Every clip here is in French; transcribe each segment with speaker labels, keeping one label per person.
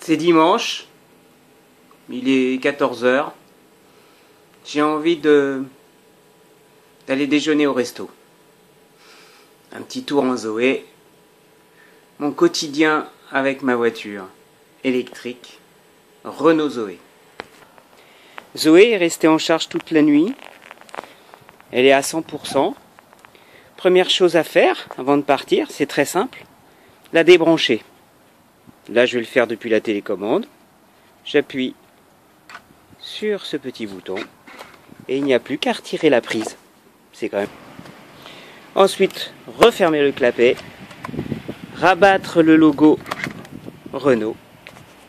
Speaker 1: C'est dimanche, il est 14 h. J'ai envie d'aller déjeuner au resto. Un petit tour en Zoé. Mon quotidien avec ma voiture électrique Renault Zoé. Zoé est restée en charge toute la nuit. Elle est à 100%. Première chose à faire avant de partir, c'est très simple, la débrancher. Là, je vais le faire depuis la télécommande. J'appuie sur ce petit bouton et il n'y a plus qu'à retirer la prise. C'est quand même. Ensuite, refermer le clapet, rabattre le logo Renault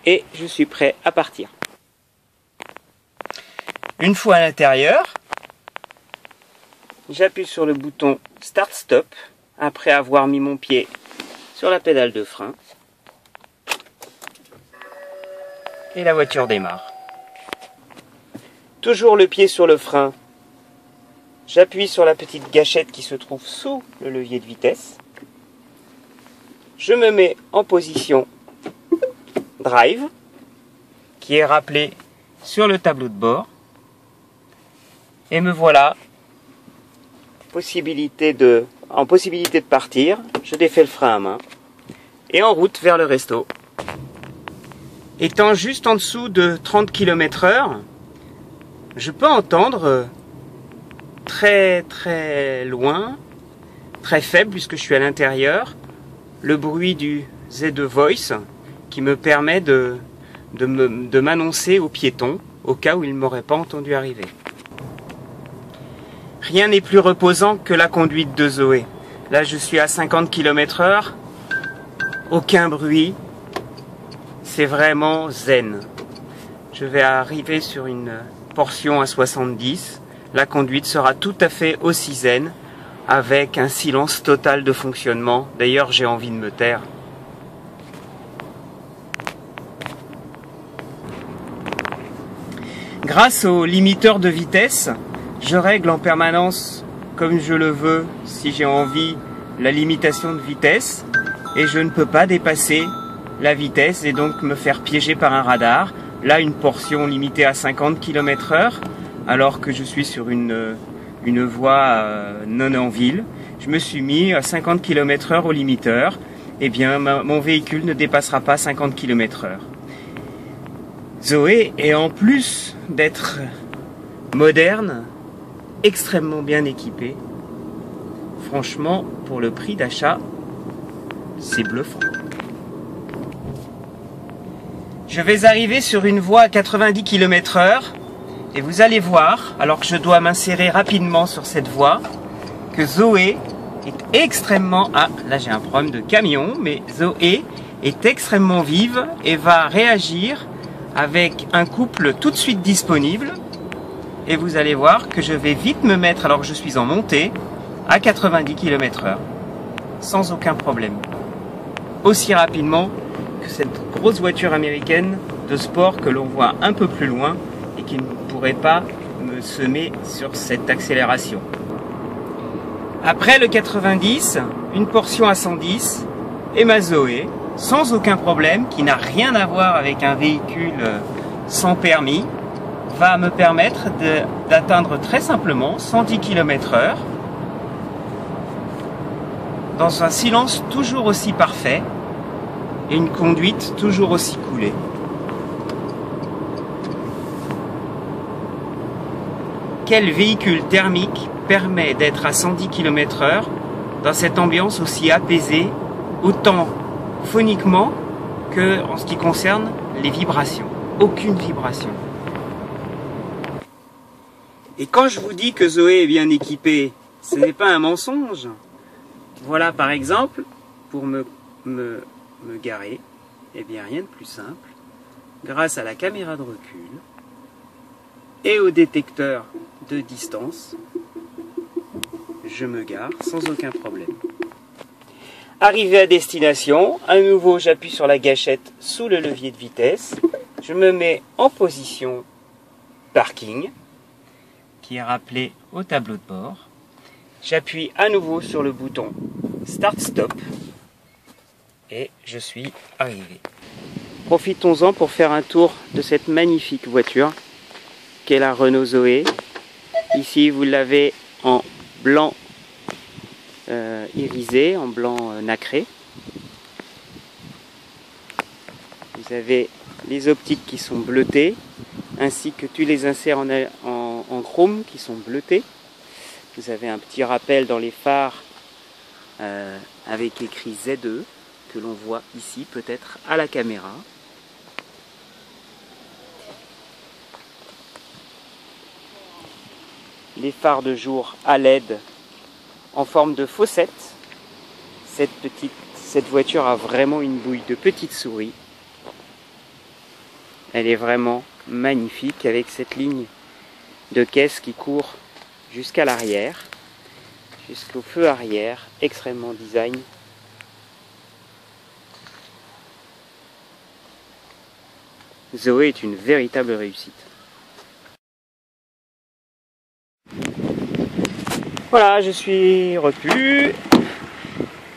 Speaker 1: et je suis prêt à partir. Une fois à l'intérieur, j'appuie sur le bouton Start Stop après avoir mis mon pied sur la pédale de frein et la voiture démarre. Toujours le pied sur le frein, j'appuie sur la petite gâchette qui se trouve sous le levier de vitesse. Je me mets en position Drive qui est rappelé sur le tableau de bord et me voilà en possibilité de partir. Je défais le frein à main et en route vers le resto. Étant juste en dessous de 30 km/h, je peux entendre très très loin, très faible puisque je suis à l'intérieur, le bruit du Z2 Voice qui me permet de m'annoncer aux piétons au cas où ils ne m'auraient pas entendu arriver. Rien n'est plus reposant que la conduite de Zoé. Là, je suis à 50 km/h, aucun bruit, c'est vraiment zen. Je vais arriver sur une portion à 70, la conduite sera tout à fait aussi zen, avec un silence total de fonctionnement. D'ailleurs, j'ai envie de me taire. Grâce au limiteur de vitesse, je règle en permanence, comme je le veux, si j'ai envie, la limitation de vitesse, et je ne peux pas dépasser la vitesse et donc me faire piéger par un radar. Là, une portion limitée à 50 km/h, alors que je suis sur une voie non en ville. Je me suis mis à 50 km/h au limiteur. Eh bien, mon véhicule ne dépassera pas 50 km/h. Zoé est, en plus d'être moderne, extrêmement bien équipée. Franchement, pour le prix d'achat, c'est bluffant. Je vais arriver sur une voie à 90 km/h et vous allez voir, alors que je dois m'insérer rapidement sur cette voie, que Zoé est extrêmement... Ah, là j'ai un problème de camion, mais Zoé est extrêmement vive et va réagir avec un couple tout de suite disponible. Et vous allez voir que je vais vite me mettre, alors que je suis en montée, à 90 km/h, sans aucun problème. Aussi rapidement que cette grosse voiture américaine de sport que l'on voit un peu plus loin et qui ne pourrait pas me semer sur cette accélération. Après le 90, une portion à 110 et ma Zoé, sans aucun problème, qui n'a rien à voir avec un véhicule sans permis, va me permettre d'atteindre très simplement 110 km/h dans un silence toujours aussi parfait et une conduite toujours aussi coolée. Quel véhicule thermique permet d'être à 110 km/h dans cette ambiance aussi apaisée, autant phoniquement que en ce qui concerne les vibrations? Aucune vibration. Et quand je vous dis que Zoé est bien équipée, ce n'est pas un mensonge. Voilà par exemple, pour me garer, eh bien rien de plus simple, grâce à la caméra de recul et au détecteur de distance, je me gare sans aucun problème. Arrivé à destination, à nouveau j'appuie sur la gâchette sous le levier de vitesse, je me mets en position parking, qui est rappelé au tableau de bord. J'appuie à nouveau sur le bouton Start Stop et je suis arrivé. Profitons-en pour faire un tour de cette magnifique voiture qu'est la Renault Zoé. Ici vous l'avez en blanc irisé, en blanc nacré. Vous avez les optiques qui sont bleutées, ainsi que tous les inserts en chrome qui sont bleutés. Vous avez un petit rappel dans les phares avec écrit ZE, que l'on voit ici peut-être à la caméra. Les phares de jour à LED en forme de fossette. Cette voiture a vraiment une bouille de petite souris. Elle est vraiment magnifique avec cette ligne de caisse qui court jusqu'à l'arrière, jusqu'au feu arrière, extrêmement design. Zoé est une véritable réussite. Voilà, je suis repu.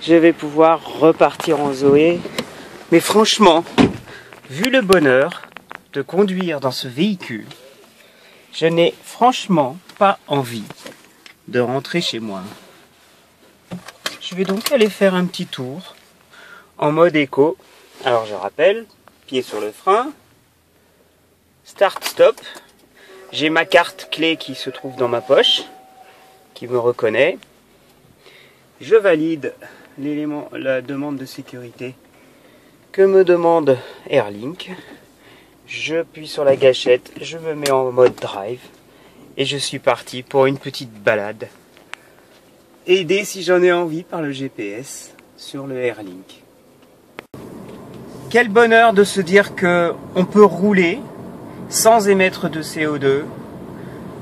Speaker 1: Je vais pouvoir repartir en Zoé. Mais franchement, vu le bonheur de conduire dans ce véhicule, je n'ai franchement pas envie de rentrer chez moi. Je vais donc aller faire un petit tour en mode éco. Alors je rappelle, pied sur le frein, start-stop. J'ai ma carte clé qui se trouve dans ma poche, qui me reconnaît. Je valide la demande de sécurité que me demande Airlink. Je appuie sur la gâchette, je me mets en mode drive et je suis parti pour une petite balade. Aidé si j'en ai envie par le GPS sur le Airlink. Quel bonheur de se dire que on peut rouler sans émettre de CO2,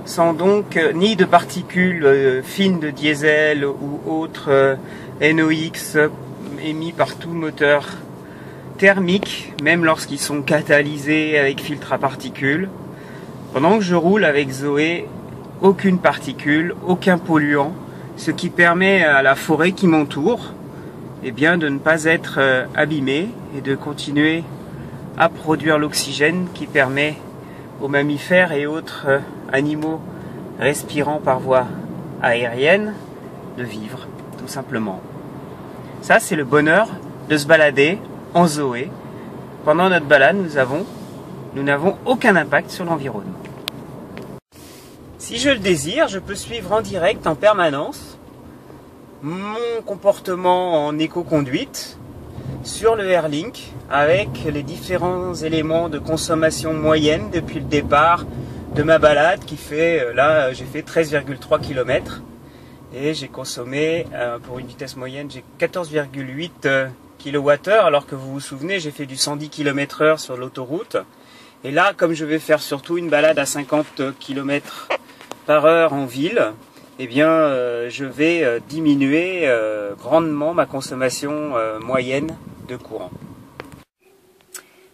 Speaker 1: sans donc ni de particules fines de diesel ou autres NOx émis par tout moteur thermique, même lorsqu'ils sont catalysés avec filtre à particules. Pendant que je roule avec Zoé, aucune particule, aucun polluant, ce qui permet à la forêt qui m'entoure de ne pas être abîmée et de continuer à produire l'oxygène qui permet aux mammifères et autres animaux respirant par voie aérienne de vivre, tout simplement. Ça, c'est le bonheur de se balader en Zoé. Pendant notre balade, nous n'avons aucun impact sur l'environnement. Si je le désire, je peux suivre en direct, en permanence, mon comportement en éco-conduite sur le Airlink, avec les différents éléments de consommation moyenne depuis le départ de ma balade qui fait, là j'ai fait 13,3 km et j'ai consommé pour une vitesse moyenne, j'ai 14,8 kWh, alors que vous vous souvenez, j'ai fait du 110 km/h sur l'autoroute. Et là, comme je vais faire surtout une balade à 50 km/h en ville, eh bien je vais diminuer grandement ma consommation moyenne de courant.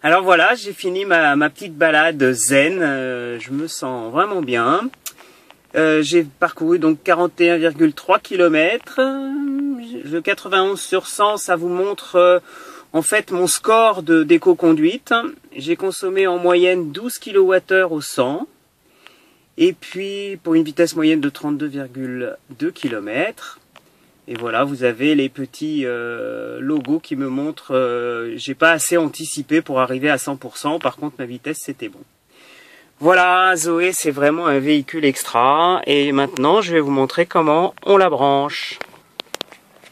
Speaker 1: Alors voilà, j'ai fini ma petite balade zen, je me sens vraiment bien. J'ai parcouru donc 41,3 km. Le 91 sur 100, ça vous montre en fait mon score d'éco-conduite. J'ai consommé en moyenne 12 kWh au 100. Et puis pour une vitesse moyenne de 32,2 km. Et voilà, vous avez les petits logos qui me montrent, j'ai pas assez anticipé pour arriver à 100%, par contre ma vitesse c'était bon. Voilà, Zoé c'est vraiment un véhicule extra, et maintenant je vais vous montrer comment on la branche.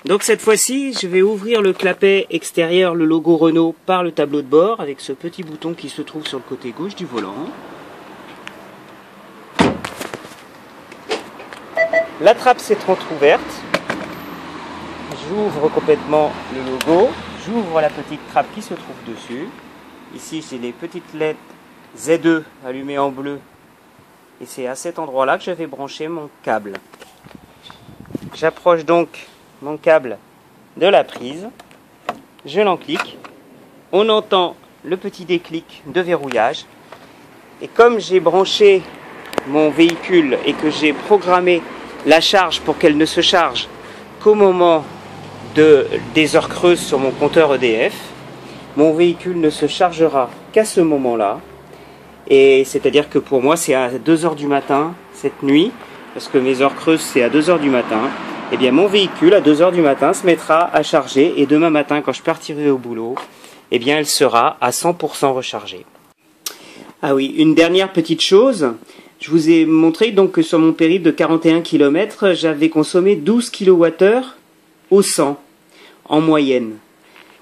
Speaker 1: Donc cette fois-ci, je vais ouvrir le clapet extérieur, le logo Renault, par le tableau de bord, avec ce petit bouton qui se trouve sur le côté gauche du volant. La trappe s'est entrouverte. J'ouvre complètement le logo, j'ouvre la petite trappe qui se trouve dessus. Ici, j'ai les petites LED ZE allumées en bleu. Et c'est à cet endroit-là que je vais brancher mon câble. J'approche donc mon câble de la prise. Je l'enclique. On entend le petit déclic de verrouillage. Et comme j'ai branché mon véhicule et que j'ai programmé la charge pour qu'elle ne se charge qu'au moment des heures creuses sur mon compteur EDF, mon véhicule ne se chargera qu'à ce moment-là. Et c'est-à-dire que pour moi, c'est à 2 heures du matin, cette nuit, parce que mes heures creuses, c'est à 2 heures du matin. Eh bien, mon véhicule, à 2 heures du matin, se mettra à charger. Et demain matin, quand je partirai au boulot, eh bien, elle sera à 100% rechargée. Ah oui, une dernière petite chose. Je vous ai montré donc que sur mon périple de 41 km, j'avais consommé 12 kWh au 100 en moyenne.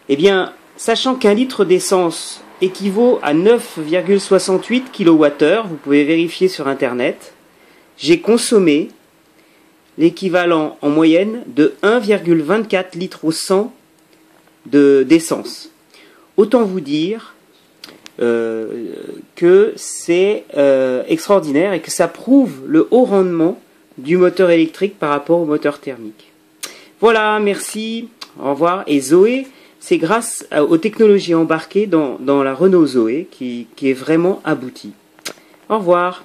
Speaker 1: Eh bien, sachant qu'un litre d'essence équivaut à 9,68 kWh, vous pouvez vérifier sur Internet, j'ai consommé l'équivalent en moyenne de 1,24 litres au 100 d'essence. Autant vous dire que c'est extraordinaire et que ça prouve le haut rendement du moteur électrique par rapport au moteur thermique. Voilà, merci, au revoir. Et Zoé, c'est grâce aux technologies embarquées dans la Renault Zoé qui est vraiment aboutie. Au revoir.